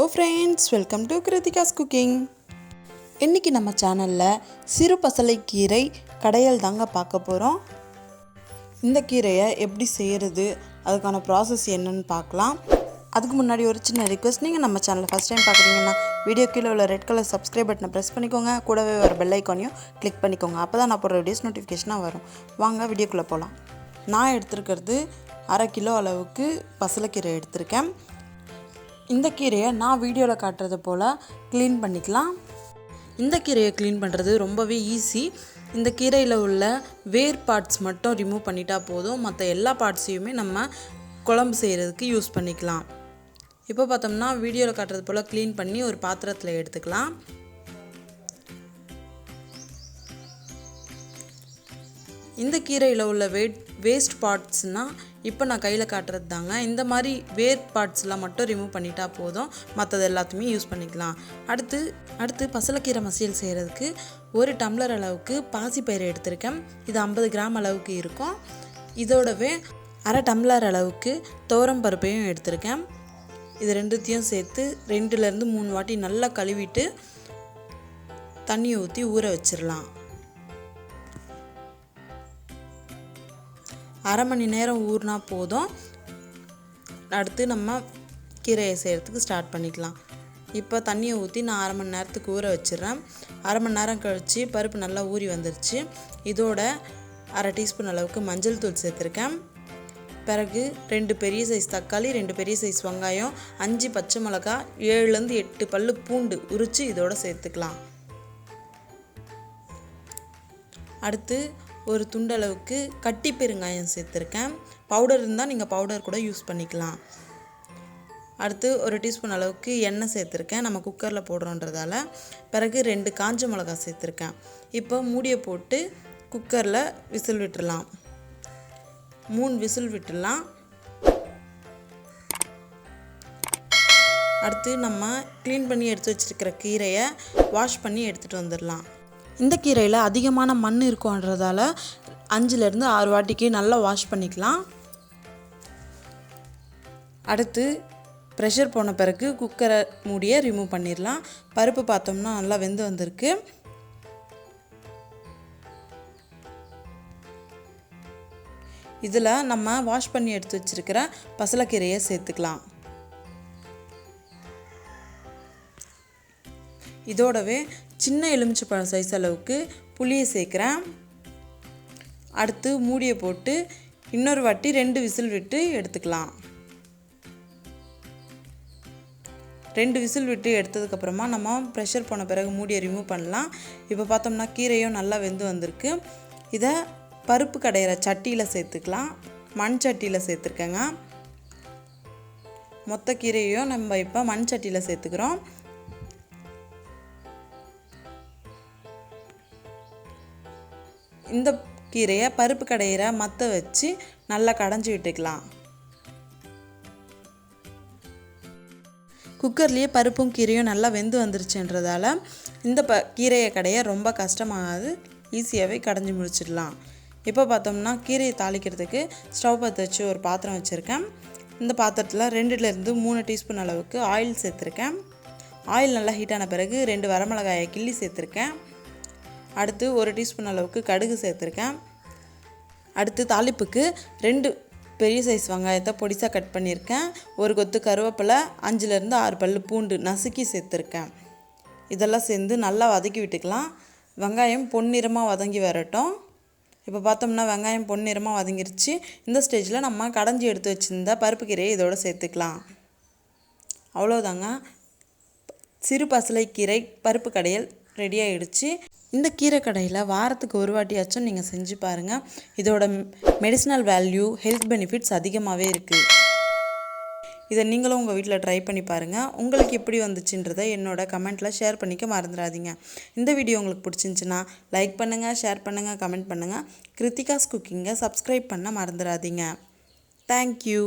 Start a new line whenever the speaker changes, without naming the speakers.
Hello friends, welcome to Kritika's cooking. இன்னைக்கு நம்ம சேனல்ல சிறு பசலை கீரை கடையல் தாங்க பார்க்க போறோம். இந்த கீரையை எப்படி செய்யறது, அதுக்கான process என்னன்னு பார்க்கலாம். அதுக்கு முன்னாடி ஒரு சின்ன ரிக்வெஸ்ட், நீங்க நம்ம சேனலை ஃபர்ஸ்ட் டைம் பார்க்குறீங்கன்னா வீடியோ கீழே உள்ள ரெட் கலர் சப்ஸ்கிரைப் பட்டனை பிரஸ் பண்ணிக்கோங்க. கூடவே வர பெல் ஐகானையும் கிளிக் பண்ணிக்கோங்க. அப்பதான் நான் போடுற வீடியோஸ் நோட்டிஃபிகேஷனாக வரும். வாங்க வீடியோக்குள்ளே போகலாம். நான் எடுத்துக்கிறது 1/2 கிலோ அளவுக்கு பசலைக்கீரை எடுத்திருக்கேன். இந்த கீரையை நான் வீடியோவில் காட்டுறது போல் க்ளீன் பண்ணிக்கலாம். இந்த கீரையை க்ளீன் பண்ணுறது ரொம்பவே ஈஸி. இந்த கீரையில் உள்ள வேர் பார்ட்ஸ் மட்டும் ரிமூவ் பண்ணிட்டா போதும். மற்ற எல்லா பார்ட்ஸையுமே நம்ம குழம்பு செய்கிறதுக்கு யூஸ் பண்ணிக்கலாம். இப்போ பார்த்தோம்னா வீடியோவில் காட்டுறது போல் க்ளீன் பண்ணி ஒரு பாத்திரத்தில் எடுத்துக்கலாம். இந்த கீரையில் உள்ள வேஸ்ட் பார்ட்ஸ்னால் இப்போ நான் கையில் காட்டுறது தாங்க. இந்த மாதிரி வேர் பார்ட்ஸ்லாம் மட்டும் ரிமூவ் பண்ணிட்டா போதும். மற்றது எல்லாத்தையுமே யூஸ் பண்ணிக்கலாம். அடுத்து பசலைக்கீரை மசியல் செய்கிறதுக்கு 1 டம்ளர் அளவுக்கு பாசிப்பயிறு எடுத்திருக்கேன். இது 50 கிராம் அளவுக்கு இருக்கும். இதோடவே 1/2 டம்ளர் அளவுக்கு துவரம் பருப்பையும் எடுத்திருக்கேன். இது ரெண்டுத்தையும் சேர்த்து 2லேருந்து 3 வாட்டி நல்லா கழுவிட்டு தண்ணி ஊற்றி ஊற வச்சிடலாம். 1/2 மணி நேரம் ஊறினா போதும். அடுத்து நம்ம கீரையை செய்கிறதுக்கு ஸ்டார்ட் பண்ணிக்கலாம். இப்போ தண்ணியை ஊற்றி நான் 1/2 மணி நேரத்துக்கு ஊற வச்சிடுறேன். 1/2 மணி நேரம் கழித்து பருப்பு நல்லா ஊறி வந்துருச்சு. இதோட 1/2 டீஸ்பூன் அளவுக்கு மஞ்சள் தூள் சேர்த்துருக்கேன். பிறகு 2 பெரிய சைஸ் தக்காளி, 2 பெரிய சைஸ் வெங்காயம், 5 பச்சை மிளகாய், 7லேருந்து 8 பல்லு பூண்டு உரித்து இதோட சேர்த்துக்கலாம். அடுத்து ஒரு துண்டளவுக்கு கட்டி பெருங்காயம் சேர்த்துருக்கேன். பவுடர் இருந்தால் நீங்கள் பவுடர் கூட யூஸ் பண்ணிக்கலாம். அடுத்து 1 டீஸ்பூன் அளவுக்கு எண்ணெய் சேர்த்துருக்கேன், நம்ம குக்கரில் போடுறோன்றதால. பிறகு 2 காஞ்ச மிளகாய் சேர்த்துருக்கேன். இப்போ மூடியை போட்டு குக்கரில் விசில் விட்டுடலாம். 3 விசில் விட்டுடலாம். அடுத்து நம்ம க்ளீன் பண்ணி எடுத்து வச்சுருக்கிற கீரையை வாஷ் பண்ணி எடுத்துகிட்டு வந்துடலாம். இந்த கீரையில் அதிகமான மண் இருக்கும்ன்றதால 5லேருந்து 6 வாட்டிக்கு நல்லா வாஷ் பண்ணிக்கலாம். அடுத்து ப்ரெஷர் போன பிறகு குக்கரை மூடியை ரிமூவ் பண்ணிடலாம். பருப்பு பார்த்தோம்னா நல்லா வெந்து வந்திருக்கு. இதில் நம்ம வாஷ் பண்ணி எடுத்து வச்சுருக்கிற பசலைக்கீரையை சேர்த்துக்கலாம். இதோடவே சின்ன எலுமிச்சைப்பழம் சைஸ் அளவுக்கு புளியை சேர்க்குறேன். அடுத்து மூடியை போட்டு இன்னொரு வாட்டி 2 விசில் விட்டு எடுத்துக்கலாம். 2 விசில் விட்டு எடுத்ததுக்கப்புறமா நம்ம ப்ரெஷர் போன பிறகு மூடியை ரிமூவ் பண்ணலாம். இப்போ பார்த்தோம்னா கீரையும் நல்லா வெந்து வந்திருக்கு. இதை பருப்பு கடையிற சட்டியில் சேர்த்துக்கலாம். மண் சட்டியில் சேர்த்துருக்கேங்க. மொத்த கீரையும் நம்ம இப்போ மண் சட்டியில் சேர்த்துக்கிறோம். இந்த கீரையை பருப்பு கடையிற மற்ற வச்சு நல்லா கடைஞ்சி விட்டுக்கலாம். குக்கர்லேயே பருப்பும் கீரையும் நல்லா வெந்து வந்துருச்சுன்றதால இந்த கீரையை கடைய ரொம்ப கஷ்டமாகாது, ஈஸியாகவே கடைஞ்சி முடிச்சிடலாம். இப்போ பார்த்தோம்னா கீரையை தாளிக்கிறதுக்கு ஸ்டவ் பற்ற வச்சு ஒரு பாத்திரம் வச்சுருக்கேன். இந்த பாத்திரத்தில் 2லேருந்து 3 டீஸ்பூன் அளவுக்கு ஆயில் சேர்த்துருக்கேன். ஆயில் நல்லா ஹீட்டான பிறகு 2 வரமிளகாயை கிள்ளி சேர்த்துருக்கேன். அடுத்து 1 டீஸ்பூன் அளவுக்கு கடுகு சேர்த்துருக்கேன். அடுத்து தாளிப்புக்கு 2 பெரிய சைஸ் வெங்காயத்தை பொடிசாக கட் பண்ணியிருக்கேன். 1 கொத்து கருவேப்பிலை, 5லேருந்து 6 பல்லு பூண்டு நசுக்கி சேர்த்துருக்கேன். இதெல்லாம் சேர்ந்து நல்லா வதக்கி விட்டுக்கலாம். வெங்காயம் பொன்னிறமாக வதங்கி வரட்டும். இப்போ பார்த்தோம்னா வெங்காயம் பொன்னிறமாக வதங்கிருச்சு. இந்த ஸ்டேஜில் நம்ம கடைஞ்சி எடுத்து வச்சுருந்த பருப்பு கீரையை இதோடு சேர்த்துக்கலாம். அவ்வளோதாங்க, சிறு பசலை கீரை பருப்பு கடையல் ரெடி ஆகிடுச்சு. இந்த கீரை கடையில் வாரத்துக்கு 1 வாட்டியாச்சும் நீங்கள் செஞ்சு பாருங்கள். இதோட மெடிசினல் வேல்யூ, ஹெல்த் பெனிஃபிட்ஸ் அதிகமாகவே இருக்குது. இதை நீங்களும் உங்கள் வீட்டில் ட்ரை பண்ணி பாருங்கள். உங்களுக்கு எப்படி வந்துச்சுன்றதை என்னோட கமெண்ட்டில் ஷேர் பண்ணிக்க மறந்துடாதீங்க. இந்த வீடியோ உங்களுக்கு பிடிச்சிருந்துச்சுன்னா லைக் பண்ணுங்கள், ஷேர் பண்ணுங்கள், கமெண்ட் பண்ணுங்கள். கிருத்திகாஸ் குக்கிங்கை சப்ஸ்கிரைப் பண்ண மறந்துடாதீங்க. தேங்க்யூ.